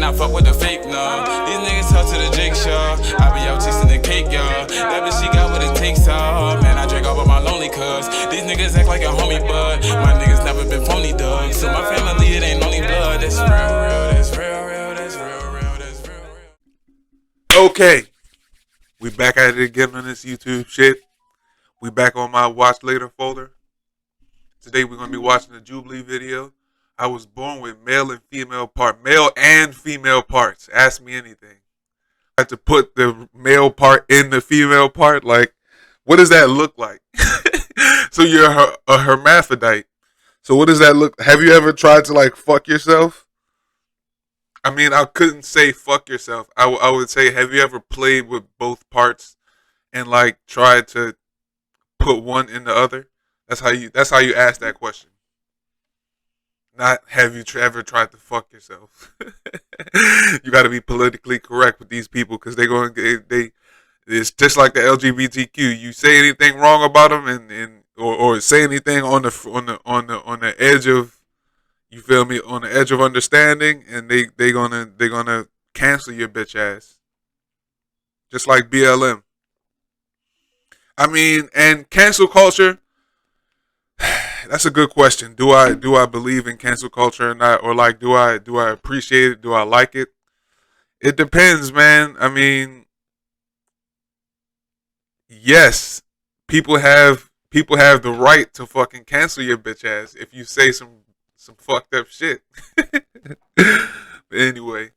and I fuck with the fake, no. These niggas talk to the Jake Shaw. I be out tasting the cake, y'all. That bitch, she got what it takes, all. Man, I drink all of my lonely cuz. These niggas act like a homie, but my niggas never been phony, dog. So my family, it ain't only blood. That's real, that's real, that's real, that's real. Okay. We back at it again on this YouTube shit. We back on my watch later folder. Today we're going to be watching the Jubilee video. I was born with male and female parts. Ask me anything. I had to put the male part in the female part. Like, what does that look like? So you're a hermaphrodite. So what does that look? Have you ever tried to like fuck yourself? I mean, I couldn't say fuck yourself. I would say, have you ever played with both parts and like tried to put one in the other? That's how you ask that question. Not have you ever tried to fuck yourself. You got to be politically correct with these people because they it's just like the LGBTQ. You say anything wrong about them or say anything on the edge of, you feel me, on the edge of understanding, and they gonna cancel your bitch ass. Just like BLM. I mean, and cancel culture, that's a good question. Do I believe in cancel culture or not? Or like do I appreciate it? Do I like it? It depends, man. I mean, yes, people have the right to fucking cancel your bitch ass if you say some fucked up shit. But anyway.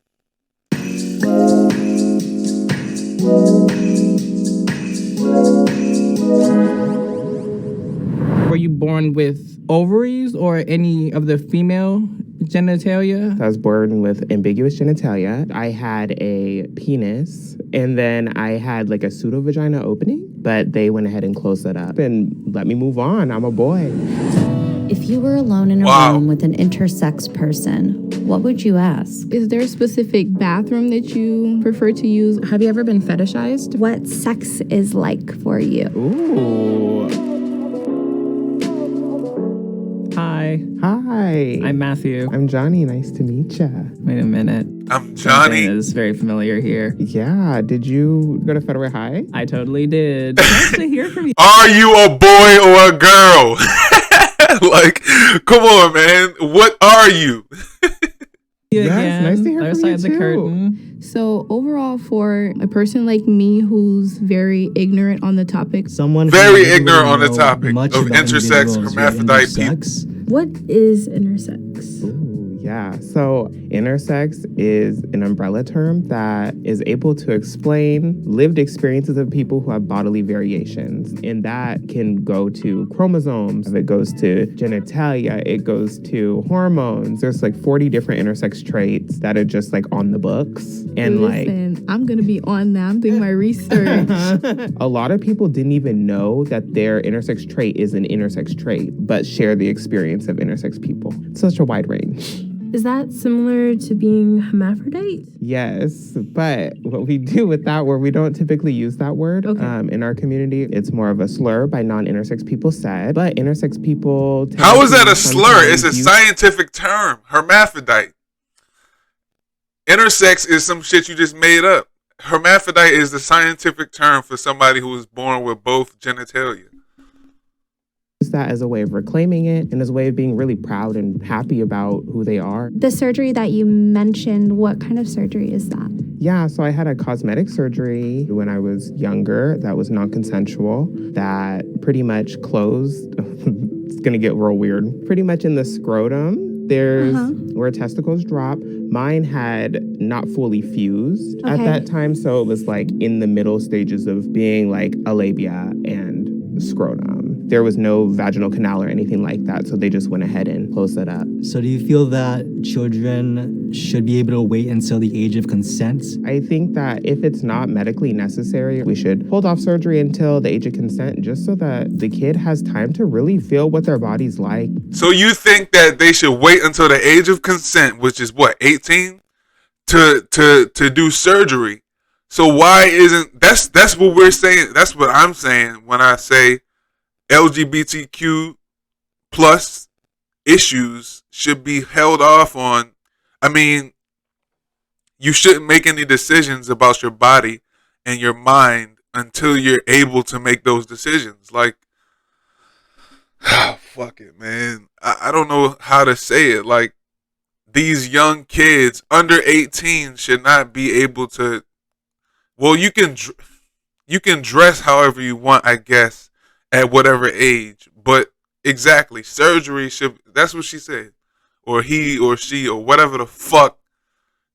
Were you born with ovaries or any of the female genitalia? I was born with ambiguous genitalia. I had a penis, and then I had like a pseudo-vagina opening, but they went ahead and closed that up and let me move on. I'm a boy. If you were alone in a room with an intersex person, what would you ask? Is there a specific bathroom that you prefer to use? Have you ever been fetishized? What sex is like for you? Ooh. Hi. Hi. I'm Matthew. I'm Johnny. Nice to meet ya. Wait a minute. I'm Johnny. Something is very familiar here. Yeah. Did you go to Federal High? I totally did. Nice to hear from you. Are you a boy or a girl? Like, come on, man. What are you? Yes, nice to hear Other from side you of the too. curtain. So overall, for a person like me who's very ignorant on the topic, Someone Very who doesn't ignorant really on the know topic much of about intersex, individuals who are hermaphrodite people. intersex. what is intersex? Ooh, yeah. So intersex is an umbrella term that is able to explain lived experiences of people who have bodily variations. And that can go to chromosomes, it goes to genitalia, it goes to hormones. There's like 40 different intersex traits that are just like on the books. And Listen, I'm going to be on that. I'm doing my research. a lot of people didn't even know that their intersex trait is an intersex trait, but share the experience of intersex people. It's such a wide range. Is that similar to being hermaphrodite? Yes, but what we do with that word, we don't typically use that word in our community. It's more of a slur by non-intersex people said, but intersex people... How is that a slur? It's a scientific term. Hermaphrodite. Intersex is some shit you just made up. Hermaphrodite is the scientific term for somebody who was born with both genitalia. Use that as a way of reclaiming it and as a way of being really proud and happy about who they are. The surgery that you mentioned, what kind of surgery is that? Yeah, so I had a cosmetic surgery when I was younger that was non-consensual that pretty much closed. It's gonna get real weird. Pretty much in the scrotum, there's where testicles drop. Mine had not fully fused at that time, so it was like in the middle stages of being like a labia and scrotum. There was no vaginal canal or anything like that, so they just went ahead and closed it up. So do you feel that children should be able to wait until the age of consent? I think that if it's not medically necessary, we should hold off surgery until the age of consent, just so that the kid has time to really feel what their body's like. So you think that they should wait until the age of consent, which is what, 18, to do surgery? So why isn't that's what we're saying? That's what I'm saying when I say LGBTQ plus issues should be held off on. I mean, You shouldn't make any decisions about your body and your mind until you're able to make those decisions. Like, fuck it, man. I don't know how to say it. Like, these young kids under 18 should not be able to. Well, you can dress however you want, I guess, at whatever age. But exactly, surgery should. That's what she said, or he or she or whatever the fuck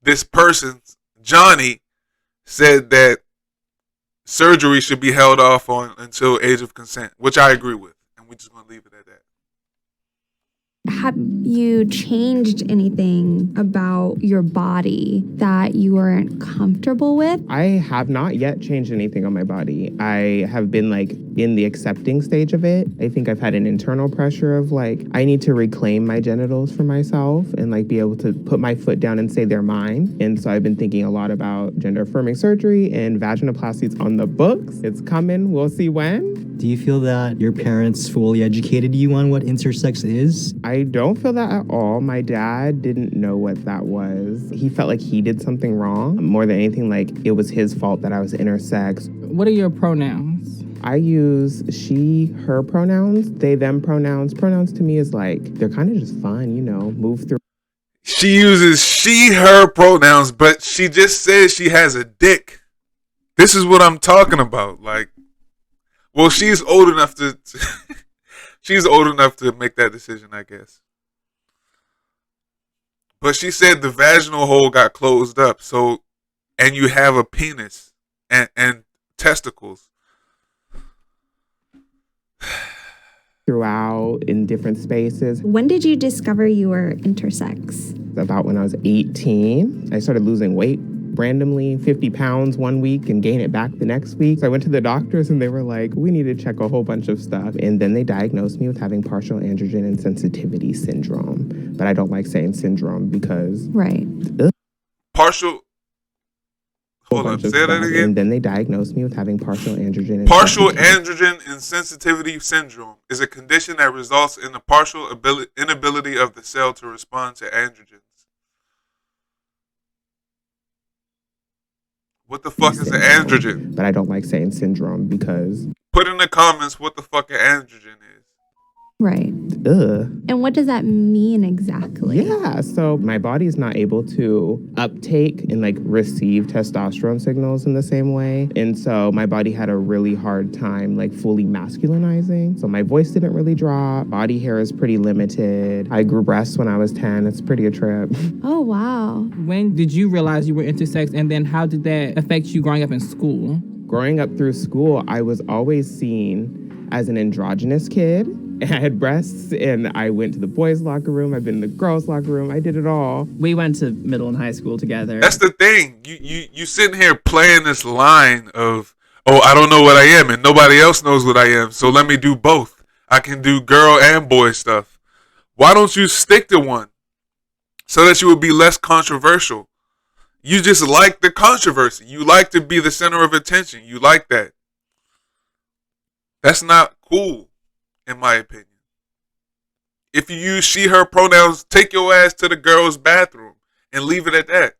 this person, Johnny, said that surgery should be held off on until age of consent, which I agree with, and we're just gonna leave it at that. Have you changed anything about your body that you weren't comfortable with? I have not yet changed anything on my body. I have been like in the accepting stage of it. I think I've had an internal pressure of like, I need to reclaim my genitals for myself and like be able to put my foot down and say they're mine. And so I've been thinking a lot about gender affirming surgery and vaginoplasty. It's on the books. It's coming. We'll see when. Do you feel that your parents fully educated you on what intersex is? I don't feel that at all. My dad didn't know what that was. He felt like he did something wrong. More than anything, like it was his fault that I was intersex. What are your pronouns? I use she, her pronouns, they, them pronouns. Pronouns to me is like, they're kind of just fun, you know, move through. She uses she, her pronouns, but she just says she has a dick. This is what I'm talking about. Like, well, she's old enough to she's old enough to make that decision, I guess. But she said the vaginal hole got closed up, so, and you have a penis and testicles. Throughout in different spaces. When did you discover you were intersex? About when I was 18, I started losing weight randomly, 50 pounds one week and gain it back the next week. So I went to the doctors and they were like, we need to check a whole bunch of stuff. And then they diagnosed me with having partial androgen insensitivity syndrome. But I don't like saying syndrome because... Right. Partial... Hold up, say that again. And then they diagnosed me with having partial androgen. Partial androgen insensitivity syndrome is a condition that results in the partial inability of the cell to respond to androgens. What the fuck is an androgen? But I don't like saying syndrome because... Put in the comments what the fuck an androgen is. Right. And what does that mean exactly? Yeah, so my body is not able to uptake and like receive testosterone signals in the same way. And so my body had a really hard time like fully masculinizing. So my voice didn't really drop. Body hair is pretty limited. I grew breasts when I was 10. It's pretty a trip. Oh, wow. When did you realize you were intersex, and then how did that affect you growing up in school? Growing up through school, I was always seen as an androgynous kid. I had breasts, and I went to the boys' locker room. I've been in the girls' locker room. I did it all. We went to middle and high school together. That's the thing. You sitting here playing this line of, oh, I don't know what I am, and nobody else knows what I am, so let me do both. I can do girl and boy stuff. Why don't you stick to one so that you would be less controversial? You just like the controversy. You like to be the center of attention. You like that. That's not cool. In my opinion. If you use she, her pronouns, take your ass to the girl's bathroom and leave it at that.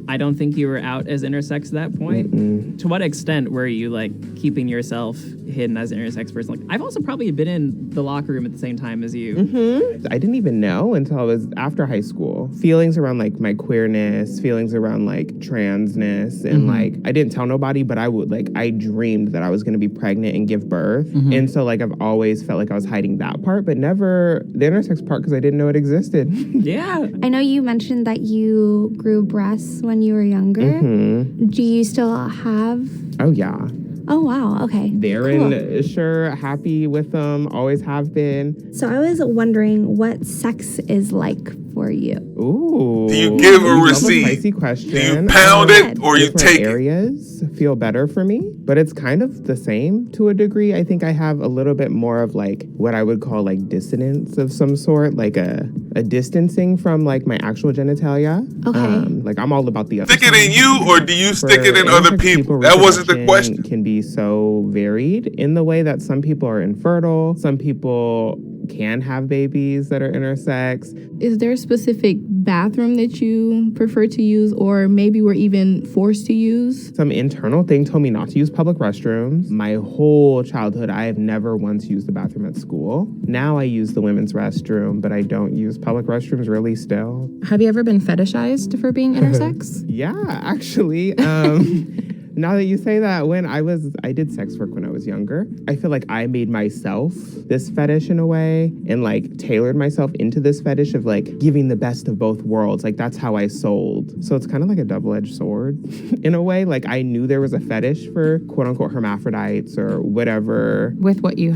I don't think you were out as intersex at that point. Mm-mm. To what extent were you like keeping yourself hidden as an intersex person? Like, I've also probably been in the locker room at the same time as you. Mm-hmm. I didn't even know until I was after high school. Feelings around like my queerness, feelings around like transness, and like I didn't tell nobody, but I dreamed that I was going to be pregnant and give birth. And so like I've always felt like I was hiding that part, but never the intersex part because I didn't know it existed. Yeah. I know you mentioned that you grew breasts when you were younger. Do you still have? Oh yeah. Oh, wow. Okay. They're Cool. sure, happy with them, always have been. So I was wondering what sex is like for you. Ooh. Do you give a Love receipt? spicy question. Do you pound it or you Different take it? areas feel better for me, but it's kind of the same to a degree. I think I have a little bit more of like what I would call like dissonance of some sort, like a distancing from like my actual genitalia. Okay. Like I'm all about the other Stick it in side. you or do you stick it in For other intersex people? That wasn't the question. Can be so varied in the way that some people are infertile, some people can have babies that are intersex. Is there a specific bathroom that you prefer to use, or maybe were even forced to use? Some internal thing told me not to use public restrooms. My whole childhood, I have never once used the bathroom at school. Now I use the women's restroom, but I don't use public restrooms really still. Have you ever been fetishized for being intersex? Yeah, actually. Now that you say that, I did sex work when I was younger. I feel like I made myself this fetish in a way and like tailored myself into this fetish of like giving the best of both worlds. Like that's how I sold. So it's kind of like a double-edged sword in a way. Like I knew there was a fetish for quote unquote hermaphrodites or whatever. With what you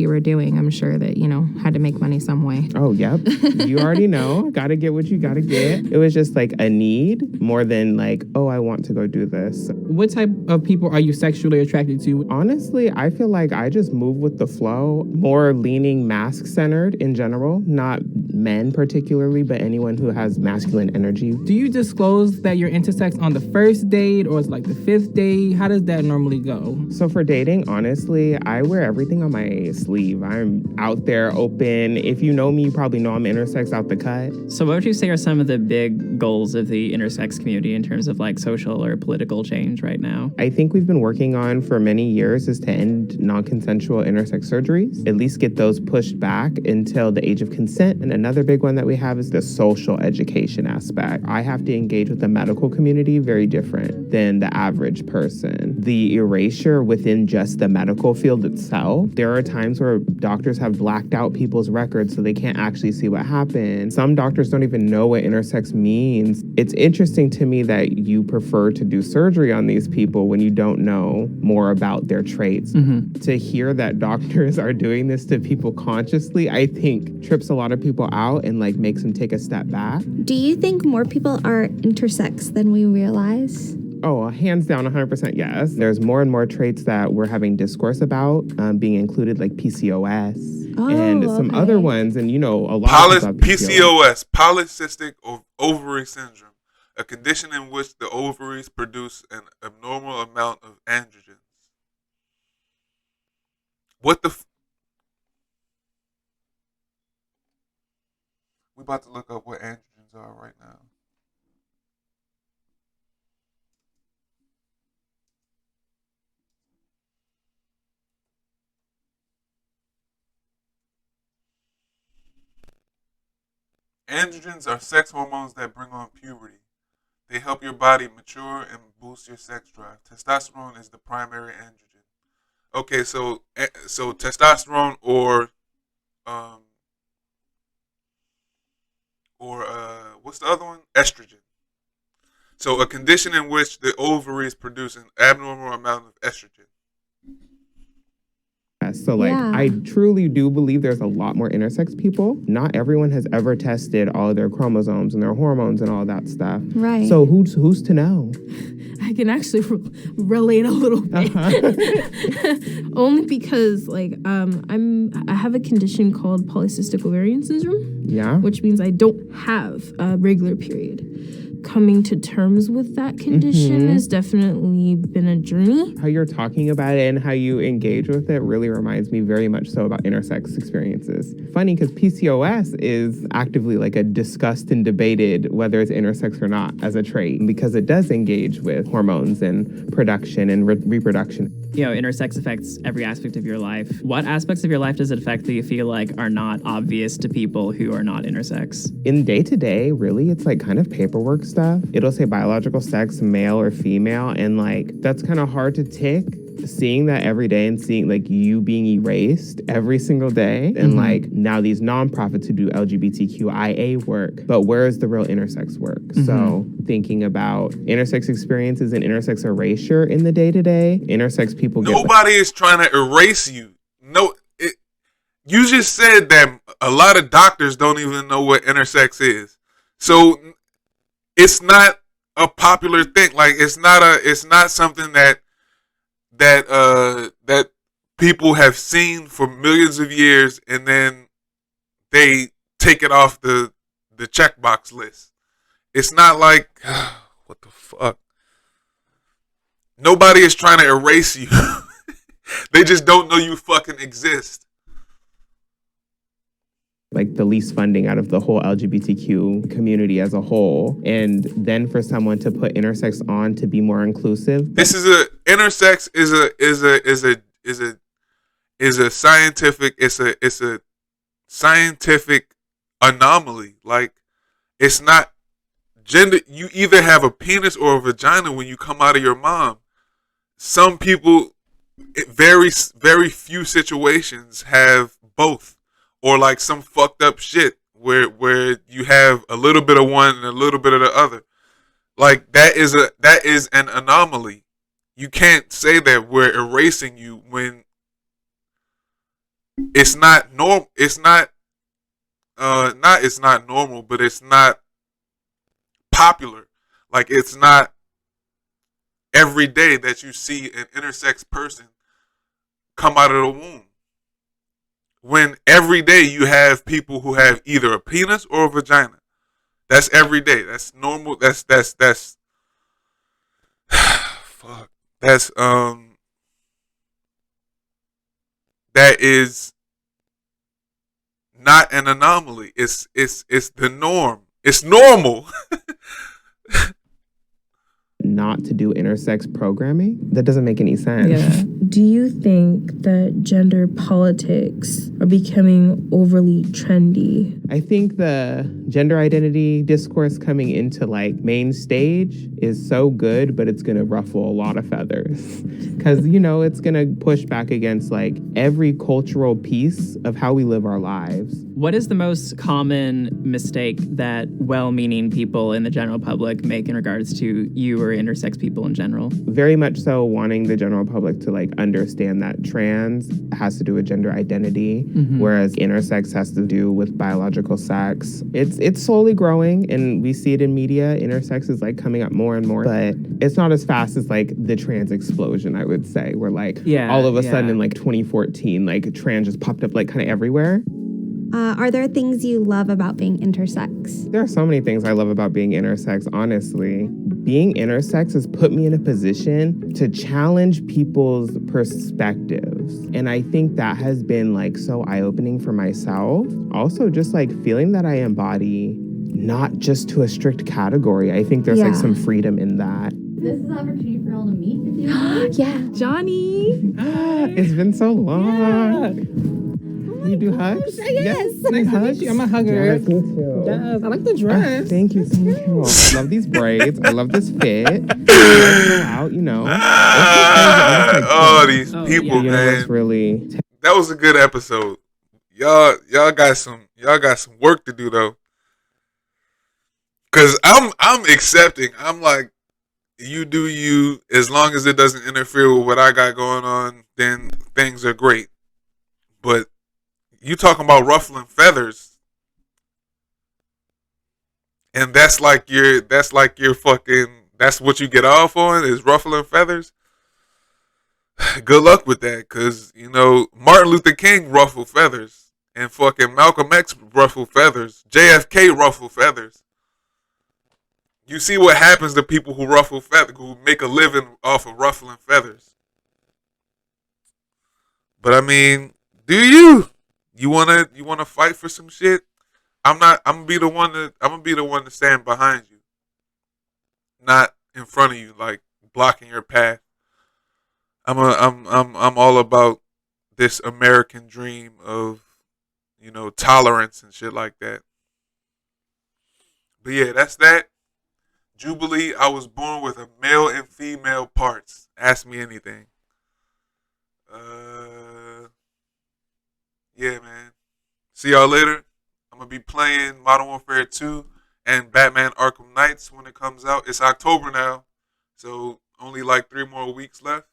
were doing, I'm sure that, had to make money some way. Oh, yep. You already know. Gotta get what you gotta get. It was just like a need more than like, oh, I want to go do this. What type of people are you sexually attracted to? Honestly, I feel like I just move with the flow, more leaning mask-centered in general, not men particularly, but anyone who has masculine energy. Do you disclose that you're intersex on the first date or it's like the fifth date? How does that normally go? So for dating, honestly, I wear everything on my sleeve. I'm out there open. If you know me, you probably know I'm intersex out the cut. So what would you say are some of the big goals of the intersex community in terms of like social or political change right now? I think we've been working on for many years is to end non-consensual intersex surgeries, at least get those pushed back until the age of consent. And another big one that we have is the social education aspect. I have to engage with the medical community very different than the average person. The erasure within just the medical field itself, there are times where doctors have blacked out people's records so they can't actually see what happened. Some doctors don't even know what intersex means. It's interesting to me that you prefer to do surgery on these people when you don't know more about their traits. Mm-hmm. To hear that doctors are doing this to people consciously, I think trips a lot of people out and like makes them take a step back. Do you think more people are intersex than we realize? Oh, hands down, 100% yes. There's more and more traits that we're having discourse about being included, like PCOS and some other ones. And, a lot of PCOS, polycystic ovary syndrome, a condition in which the ovaries produce an abnormal amount of androgens. What the we about to look up what androgens are right now. Androgens are sex hormones that bring on puberty. They help your body mature and boost your sex drive. Testosterone is the primary androgen. Okay, so testosterone or what's the other one? Estrogen. So a condition in which the ovaries produce an abnormal amount of estrogen. So I truly do believe there's a lot more intersex people. Not everyone has ever tested all of their chromosomes and their hormones and all that stuff. Right. So who's to know? I can actually relate a little bit. Only because I have a condition called polycystic ovarian syndrome. Yeah. Which means I don't have a regular period. Coming to terms with that condition has definitely been a journey. How you're talking about it and how you engage with it really reminds me very much so about intersex experiences. Funny because PCOS is actively discussed and debated whether it's intersex or not as a trait because it does engage with hormones and production and reproduction. Intersex affects every aspect of your life. What aspects of your life does it affect that you feel like are not obvious to people who are not intersex? In day-to-day, really, it's kind of paperwork stuff. It'll say biological sex, male or female, and that's kind of hard to tick. Seeing that every day and seeing you being erased every single day and now these nonprofits who do LGBTQIA work, but where is the real intersex work? So thinking about intersex experiences and intersex erasure in the day-to-day, intersex people nobody is trying to erase you. You just said that a lot of doctors don't even know what intersex is. So it's not a popular thing. It's not something that people have seen for millions of years, and then they take it off the checkbox list. It's not what the fuck? Nobody is trying to erase you. They just don't know you fucking exist. like the least funding out of the whole LGBTQ community as a whole. And then for someone to put intersex on to be more inclusive. This is intersex is a scientific anomaly. Like, it's not gender. You either have a penis or a vagina when you come out of your mom. Some people, very few situations have both, or like some fucked up shit where you have a little bit of one and a little bit of the other. Like, that is an anomaly. You can't say that we're erasing you when it's not normal. It's not normal, but it's not popular. Like, it's not every day that you see an intersex person come out of the womb. When every day you have people who have either a penis or a vagina. That's every day. That's normal. That's fuck. That is not an anomaly. It's the norm. It's normal. Not to do intersex programming? That doesn't make any sense. Yeah. Do you think that gender politics are becoming overly trendy? I think the gender identity discourse coming into like main stage is so good, but it's gonna ruffle a lot of feathers. Cause it's gonna push back against like every cultural piece of how we live our lives. What is the most common mistake that well-meaning people in the general public make in regards to you or intersex people in general? Very much so wanting the general public to like understand that trans has to do with gender identity, whereas intersex has to do with biological sex. It's slowly growing, and we see it in media. Intersex is like coming up more and more, but it's not as fast as like the trans explosion, I would say, where like all of a sudden in like 2014, like trans just popped up like kind of everywhere. Are there things you love about being intersex? There are so many things I love about being intersex, honestly. Being intersex has put me in a position to challenge people's perspectives. And I think that has been like so eye-opening for myself. Also, just like feeling that I embody not just to a strict category. I think there's like some freedom in that. This is an opportunity for all to meet if you want. Yeah. Johnny! It's been so long. You do hugs? Yes. Nice to meet you. I'm a hugger. Yes, me too. Yes, I like the dress. Thank you. I love these braids. I love this fit. Go out, these people, man. It's really that was a good episode. Y'all got some work to do though. Cause I'm accepting. I'm like, you do you, as long as it doesn't interfere with what I got going on, then things are great. But you talking about ruffling feathers, and that's what you get off on is ruffling feathers. Good luck with that, cause Martin Luther King ruffled feathers, and fucking Malcolm X ruffled feathers, JFK ruffled feathers. You see what happens to people who ruffle feathers, who make a living off of ruffling feathers. But I mean, do you? You wanna fight for some shit? I'm gonna be the one to stand behind you. Not in front of you, like blocking your path. I'm all about this American dream of, tolerance and shit like that. But yeah, that's that. Jubilee, I was born with a male and female parts. Ask me anything. Yeah, man. See y'all later. I'm going to be playing Modern Warfare 2 and Batman Arkham Knights when it comes out. It's October now, so only like 3 more weeks left.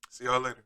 See y'all later.